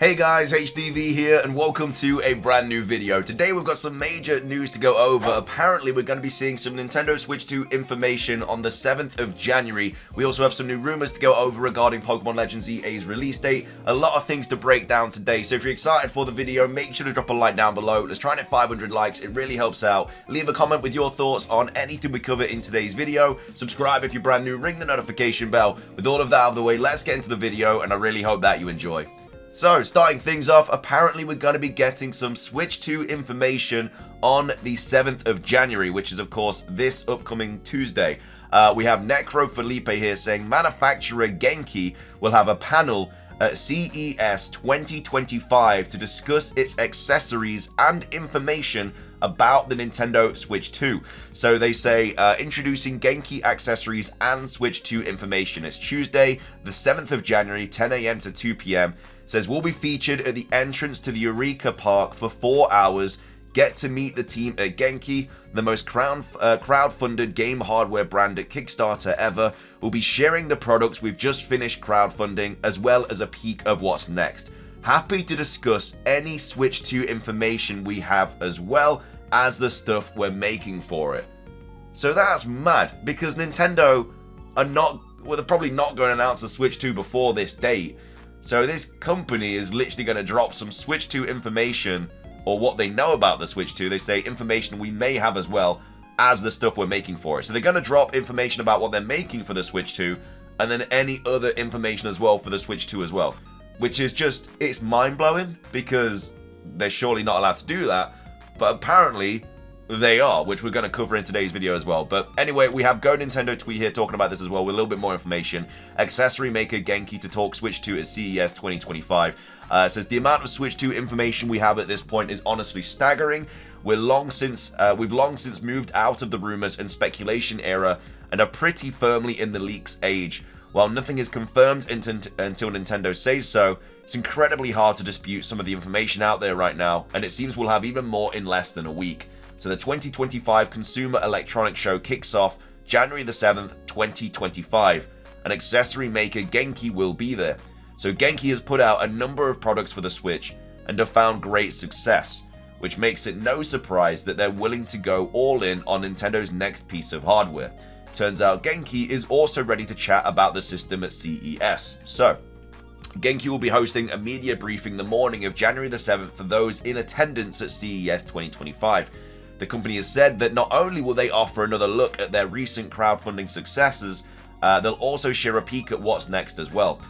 Hey guys, HDV here and welcome to a brand new video. Today we've got some major news to go over. Apparently we're going to be seeing some Nintendo Switch 2 information on the 7th of January. We also have some new rumors to go over regarding Pokémon Legends Z-A's release date. A lot of things to break down today, so if you're excited for the video, make sure to drop a like down below. Let's try and hit 500 likes, it really helps out. Leave a comment with your thoughts on anything we cover in today's video. Subscribe if you're brand new, ring the notification bell. With all of that out of the way, let's get into the video and I really hope that you enjoy. So, starting things off, apparently we're going to be getting some Switch 2 information on the 7th of January, which is, of course, this upcoming Tuesday. We have Necro Felipe here saying manufacturer Genki will have a panel at CES 2025 to discuss its accessories and information about the Nintendo Switch 2. So they say introducing Genki accessories and Switch 2 information. It's Tuesday, the 7th of January, 10 AM to 2 PM. Says we'll be featured at the entrance to the Eureka Park for 4 hours. Get to meet the team at Genki, the most crowd-funded game hardware brand at Kickstarter ever. We'll be sharing the products we've just finished crowdfunding, as well as a peek of what's next. Happy to discuss any Switch 2 information we have, as well as the stuff we're making for it. So that's mad, because Nintendo are not, well, they're probably not going to announce the Switch 2 before this date. So this company is literally going to drop some Switch 2 information, or what they know about the Switch 2. They say information we may have as well as the stuff we're making for it. So they're going to drop information about what they're making for the Switch 2, and then any other information as well for the Switch 2 as well. Which is just, it's mind-blowing, because they're surely not allowed to do that, but apparently they are, which we're going to cover in today's video as well. But anyway, we have Go Nintendo Tweet here talking about this as well with a little bit more information. Accessory maker Genki to talk Switch 2 at CES 2025. Says the amount of Switch 2 information we have at this point is honestly staggering. We've long since moved out of the rumors and speculation era and are pretty firmly in the leaks age. While nothing is confirmed until Nintendo says so, it's incredibly hard to dispute some of the information out there right now, and it seems we'll have even more in less than a week. So the 2025 Consumer Electronics Show kicks off January the 7th, 2025. An accessory maker Genki will be there. So Genki has put out a number of products for the Switch and have found great success, which makes it no surprise that they're willing to go all in on Nintendo's next piece of hardware. Turns out Genki is also ready to chat about the system at CES. So Genki will be hosting a media briefing the morning of January the 7th for those in attendance at CES 2025. The company has said that not only will they offer another look at their recent crowdfunding successes, they'll also share a peek at what's next as well.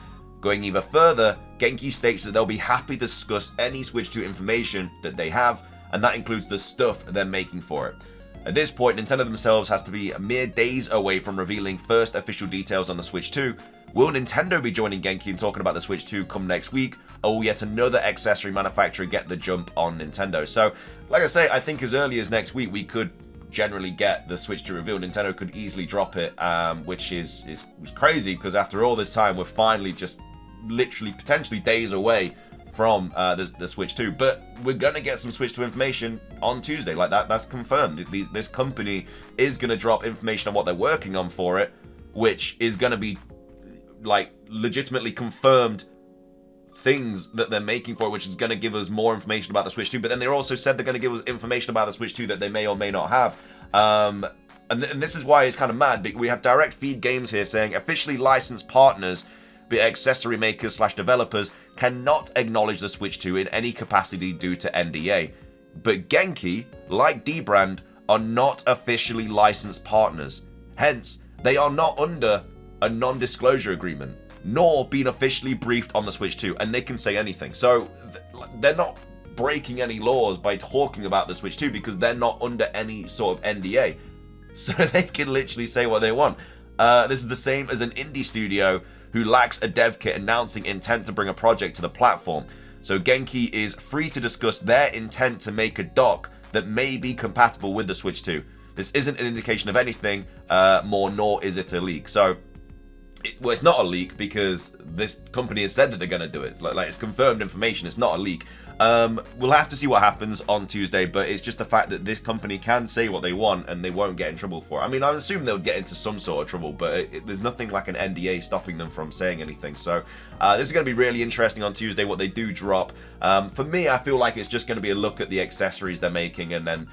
Going even further, Genki states that they'll be happy to discuss any Switch 2 information that they have, and that includes the stuff they're making for it. At this point, Nintendo themselves has to be mere days away from revealing first official details on the Switch 2. Will Nintendo be joining Genki and talking about the Switch 2 come next week, or will yet another accessory manufacturer get the jump on Nintendo? So, like I say, I think as early as next week we could generally get the Switch 2 revealed. Nintendo could easily drop it, which is crazy, because after all this time we're finally just literally potentially days away from the Switch 2. But we're gonna get some Switch 2 information on Tuesday, like that's confirmed. This company is gonna drop information on what they're working on for it, which is gonna be like legitimately confirmed things that they're making for it, which is going to give us more information about the Switch 2. But then they also said they're going to give us information about the Switch 2 that they may or may not have. And this is why it's kind of mad. We have Direct Feed Games here saying officially licensed partners, be it accessory makers / developers, cannot acknowledge the Switch 2 in any capacity due to NDA. But Genki, like D-Brand, are not officially licensed partners. Hence, they are not under a non-disclosure agreement, nor been officially briefed on the Switch 2, and they can say anything. So they're not breaking any laws by talking about the Switch 2 because they're not under any sort of NDA. So they can literally say what they want. This is the same as an indie studio who lacks a dev kit announcing intent to bring a project to the platform. So Genki is free to discuss their intent to make a dock that may be compatible with the Switch 2. This isn't an indication of anything more, nor is it a leak. So Well, it's not a leak because this company has said that they're going to do it. It's like it's confirmed information. It's not a leak. We'll have to see what happens on Tuesday, but it's just the fact that this company can say what they want and they won't get in trouble for it. I mean, I assume they'll get into some sort of trouble, but there's nothing like an NDA stopping them from saying anything. So this is going to be really interesting on Tuesday, what they do drop. For me, I feel like it's just going to be a look at the accessories they're making, and then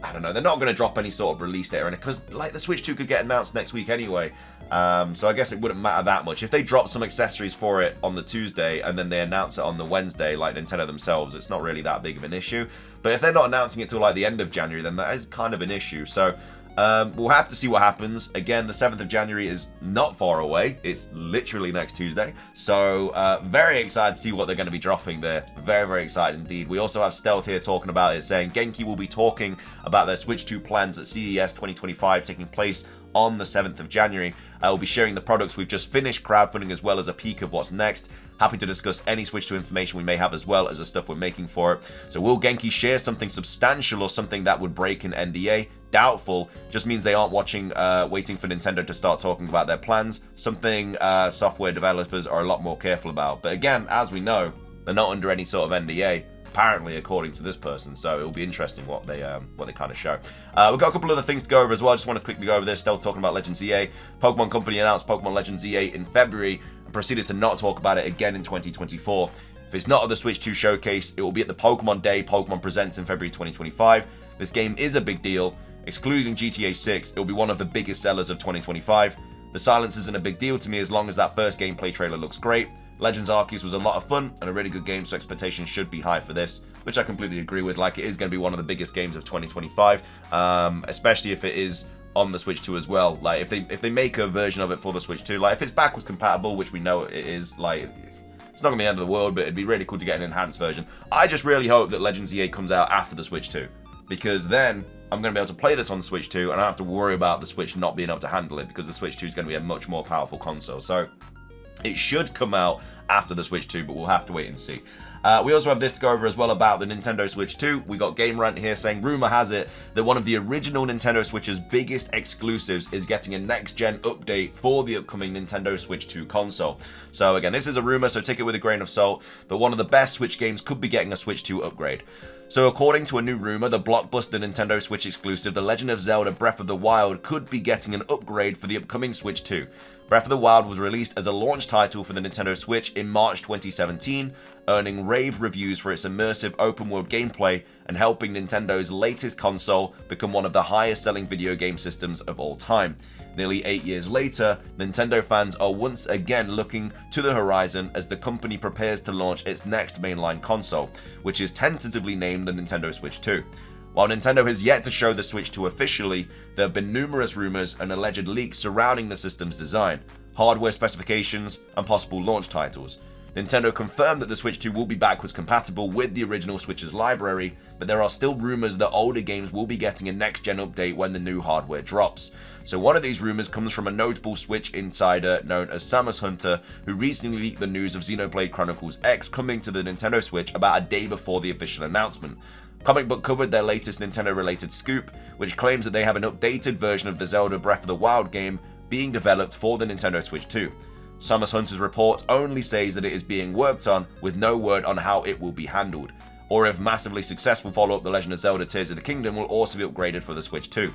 I don't know, they're not going to drop any sort of release date or anything, because like the Switch 2 could get announced next week anyway. So I guess it wouldn't matter that much. If they drop some accessories for it on the Tuesday and then they announce it on the Wednesday, like Nintendo themselves, it's not really that big of an issue. But if they're not announcing it till like the end of January, then that is kind of an issue. So we'll have to see what happens. Again, the 7th of January is not far away. It's literally next Tuesday. So very excited to see what they're going to be dropping there. Very, very excited indeed. We also have Stealth here talking about it, saying Genki will be talking about their Switch 2 plans at CES 2025 taking place on the 7th of January. We'll be sharing the products we've just finished crowdfunding as well as a peek of what's next. Happy to discuss any Switch 2 information we may have as well as the stuff we're making for it. So will Genki share something substantial or something that would break an NDA? Doubtful. Just means they aren't waiting for Nintendo to start talking about their plans. Something software developers are a lot more careful about. But again, as we know, they're not under any sort of NDA, apparently, according to this person. So it'll be interesting what they kind of show. We've got a couple other things to go over as well. I just want to quickly go over this. Still talking about Legends Z-A. Pokemon Company announced Pokemon Legends Z-A in February and proceeded to not talk about it again in 2024. If it's not at the Switch 2 showcase, it will be at the Pokemon Day Pokemon Presents in February 2025. This game is a big deal. Excluding GTA 6, it will be one of the biggest sellers of 2025. The silence isn't a big deal to me as long as that first gameplay trailer looks great. Legends Arceus was a lot of fun and a really good game, so expectations should be high for this, which I completely agree with. Like, it is going to be one of the biggest games of 2025, especially if it is on the Switch 2 as well. Like, if they make a version of it for the Switch 2, like if it's backwards compatible, which we know it is, like it's not going to be the end of the world, but it'd be really cool to get an enhanced version. I just really hope that Legends Z-A comes out after the Switch 2, because then I'm going to be able to play this on the Switch 2 and I don't have to worry about the Switch not being able to handle it, because the Switch 2 is going to be a much more powerful console. So it should come out after the Switch 2, but we'll have to wait and see. We also have this to go over as well about the Nintendo Switch 2. We got Game Rant here saying, rumor has it that one of the original Nintendo Switch's biggest exclusives is getting a next-gen update for the upcoming Nintendo Switch 2 console. So again, this is a rumor, so take it with a grain of salt, but one of the best Switch games could be getting a Switch 2 upgrade. So according to a new rumor, the blockbuster Nintendo Switch exclusive, The Legend of Zelda Breath of the Wild, could be getting an upgrade for the upcoming Switch 2. Breath of the Wild was released as a launch title for the Nintendo Switch in March 2017, earning rave reviews for its immersive open-world gameplay and helping Nintendo's latest console become one of the highest-selling video game systems of all time. Nearly 8 years later, Nintendo fans are once again looking to the horizon as the company prepares to launch its next mainline console, which is tentatively named the Nintendo Switch 2. While Nintendo has yet to show the Switch 2 officially, there have been numerous rumors and alleged leaks surrounding the system's design, hardware specifications, and possible launch titles. Nintendo confirmed that the Switch 2 will be backwards compatible with the original Switch's library, but there are still rumors that older games will be getting a next-gen update when the new hardware drops. So one of these rumors comes from a notable Switch insider known as Samus Hunter, who recently leaked the news of Xenoblade Chronicles X coming to the Nintendo Switch about a day before the official announcement. Comic Book covered their latest Nintendo-related scoop, which claims that they have an updated version of the Zelda Breath of the Wild game being developed for the Nintendo Switch 2. Samus Hunter's report only says that it is being worked on, with no word on how it will be handled, or if massively successful follow-up The Legend of Zelda Tears of the Kingdom will also be upgraded for the Switch 2.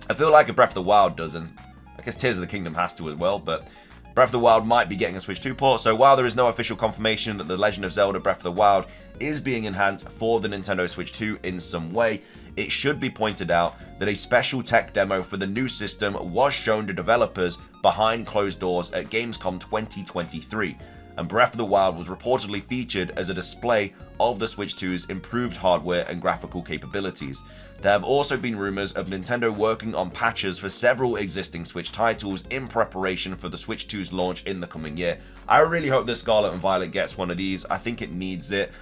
I feel like if Breath of the Wild does, and I guess Tears of the Kingdom has to as well, but Breath of the Wild might be getting a Switch 2 port, so while there is no official confirmation that The Legend of Zelda Breath of the Wild is being enhanced for the Nintendo Switch 2 in some way, it should be pointed out that a special tech demo for the new system was shown to developers behind closed doors at Gamescom 2023, and Breath of the Wild was reportedly featured as a display of the Switch 2's improved hardware and graphical capabilities. There have also been rumors of Nintendo working on patches for several existing Switch titles in preparation for the Switch 2's launch in the coming year. I really hope that Scarlet and Violet gets one of these. I think it needs it.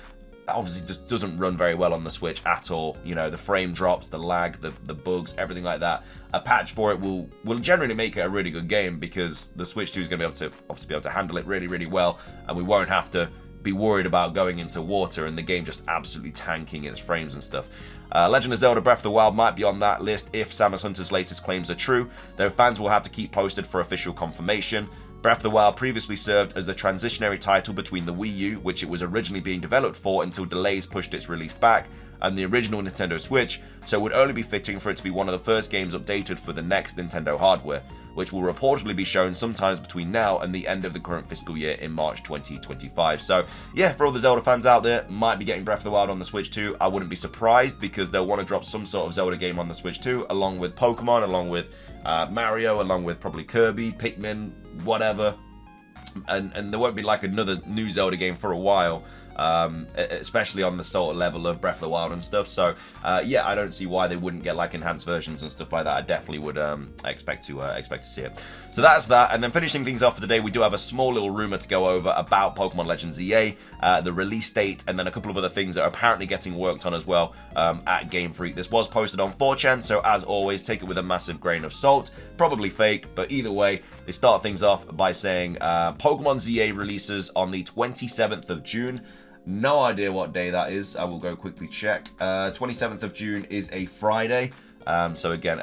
Obviously just doesn't run very well on the Switch at all. You know, the frame drops, the lag, the bugs, everything like that. A patch for it will generally make it a really good game, because the Switch 2 is going to be able to handle it really, really well, and we won't have to be worried about going into water and the game just absolutely tanking its frames and stuff. Legend of Zelda Breath of the Wild might be on that list if Samus Hunter's latest claims are true, though fans will have to keep posted for official confirmation. Breath of the Wild previously served as the transitionary title between the Wii U, which it was originally being developed for until delays pushed its release back, and the original Nintendo Switch, so it would only be fitting for it to be one of the first games updated for the next Nintendo hardware, which will reportedly be shown sometimes between now and the end of the current fiscal year in March 2025. So yeah, for all the Zelda fans out there, might be getting Breath of the Wild on the Switch too. I wouldn't be surprised, because they'll want to drop some sort of Zelda game on the Switch too, along with Pokemon, along with Mario, along with probably Kirby, Pikmin, whatever. And there won't be like another new Zelda game for a while. Especially on the sort of level of Breath of the Wild and stuff. So yeah, I don't see why they wouldn't get like enhanced versions and stuff like that. I definitely would expect to see it. So that's that. And then finishing things off for today, we do have a small little rumor to go over about Pokémon Legends Z-A, the release date, and then a couple of other things that are apparently getting worked on as well at Game Freak. This was posted on 4chan, so as always, take it with a massive grain of salt. Probably fake, but either way, they start things off by saying Pokémon Z-A releases on the 27th of June. No idea what day that is. I will go quickly check. 27th of June is a Friday. So again,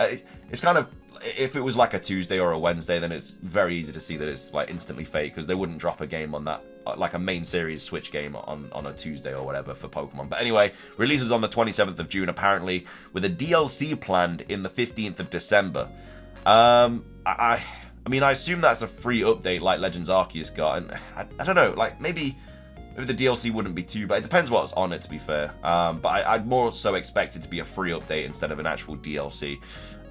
it's kind of, if it was like a Tuesday or a Wednesday, then it's very easy to see that it's like instantly fake, because they wouldn't drop a game on that, like a main series Switch game on a Tuesday or whatever for Pokemon. But anyway, releases on the 27th of June apparently, with a DLC planned in the 15th of December. I mean, I assume that's a free update like Legends Arceus got, and I don't know, like maybe the DLC wouldn't be too bad. It depends what's on it, to be fair. But I'd more so expect it to be a free update instead of an actual DLC.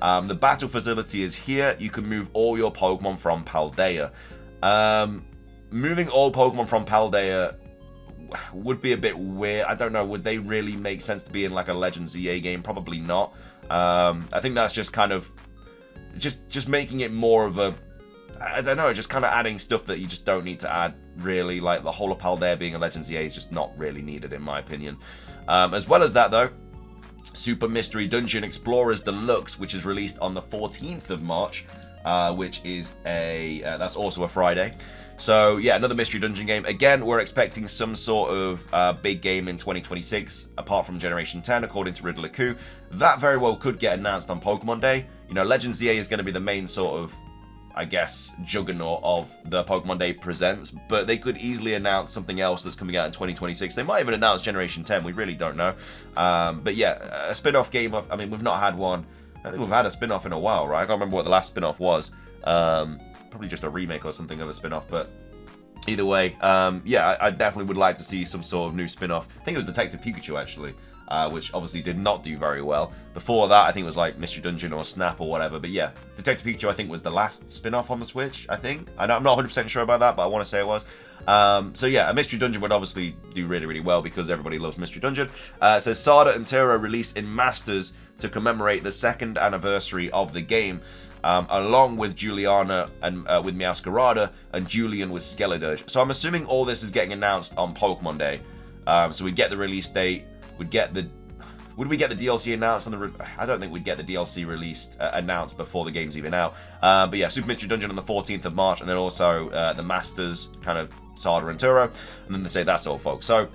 The battle facility is here. You can move all your Pokemon from Paldea. Moving all Pokemon from Paldea would be a bit weird. I don't know. Would they really make sense to be in like a Legends Z-A game? Probably not. I think that's just kind of just making it more of a, I don't know, just kind of adding stuff that you just don't need to add, really. Like the whole of Paldea being a Legends Z-A is just not really needed, in my opinion. As well as that, though, Super Mystery Dungeon Explorers Deluxe, which is released on the 14th of March, which is that's also a Friday. So yeah, another Mystery Dungeon game. Again, we're expecting some sort of big game in 2026, apart from Generation 10, according to Riddler. That very well could get announced on Pokemon Day. You know, Legends Z-A is going to be the main sort of, I guess, juggernaut of the Pokemon Day presents, but they could easily announce something else that's coming out in 2026. They might even announce Generation 10, we really don't know. But yeah, a spin-off game of, I mean, we've not had one, I think we've had a spin-off in a while, right? I can't remember what the last spin-off was. Probably just a remake or something of a spin-off, but either way, yeah, I definitely would like to see some sort of new spin-off. I think it was Detective Pikachu, actually. Which obviously did not do very well. Before that, I think it was like Mystery Dungeon or Snap or whatever. But yeah, Detective Pikachu, I think, was the last spin-off on the Switch, I think. I'm not 100% sure about that, but I want to say it was. So yeah, a Mystery Dungeon would obviously do really, really well because everybody loves Mystery Dungeon. It says Sada and Tero release in Masters to commemorate the 2nd anniversary of the game, along with Juliana and with Meowscarada and Julian with Skeledirge. So I'm assuming all this is getting announced on Pokemon Day. So we get the release date. Would we get the DLC announced on the? I don't think we'd get the DLC released announced before the game's even out. But yeah, Super Mystery Dungeon on the 14th of March, and then also the Masters, kind of Sada and Turo, and then they say that's all, folks. So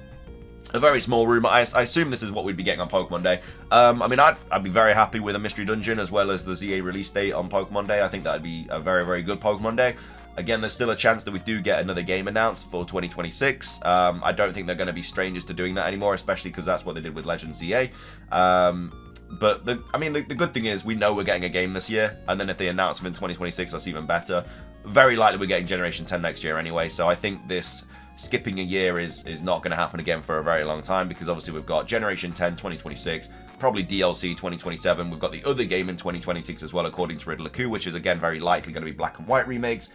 a very small rumor. I assume this is what we'd be getting on Pokemon Day. I mean, I'd be very happy with a Mystery Dungeon as well as the Z-A release date on Pokemon Day. I think that'd be a very, very good Pokemon Day. Again, there's still a chance that we do get another game announced for 2026. I don't think they're going to be strangers to doing that anymore, especially because that's what they did with Legends Z-A. But the good thing is we know we're getting a game this year, and then if they announce them in 2026, that's even better. Very likely we're getting Generation 10 next year anyway, so I think this skipping a year is not going to happen again for a very long time, because obviously we've got Generation 10 2026, probably DLC 2027. We've got the other game in 2026 as well, according to Riddler, which is again very likely going to be Black and White remakes.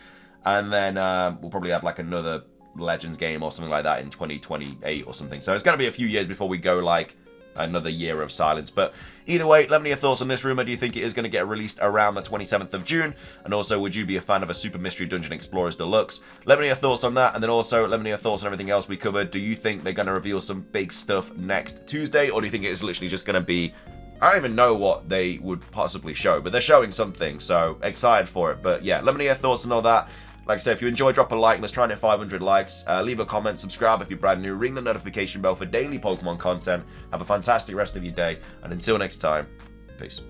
And then we'll probably have like another Legends game or something like that in 2028 or something. So it's going to be a few years before we go like another year of silence. But either way, let me know your thoughts on this rumor. Do you think it is going to get released around the 27th of June? And also, would you be a fan of a Super Mystery Dungeon Explorers Deluxe? Let me know your thoughts on that. And then also, let me know your thoughts on everything else we covered. Do you think they're going to reveal some big stuff next Tuesday? Or do you think it is literally just going to be, I don't even know what they would possibly show, but they're showing something, so excited for it. But yeah, let me know your thoughts on all that. Like I said, if you enjoy, drop a like. Let's try and hit 500 likes. Leave a comment, subscribe if you're brand new, ring the notification bell for daily Pokemon content. Have a fantastic rest of your day, and until next time, peace.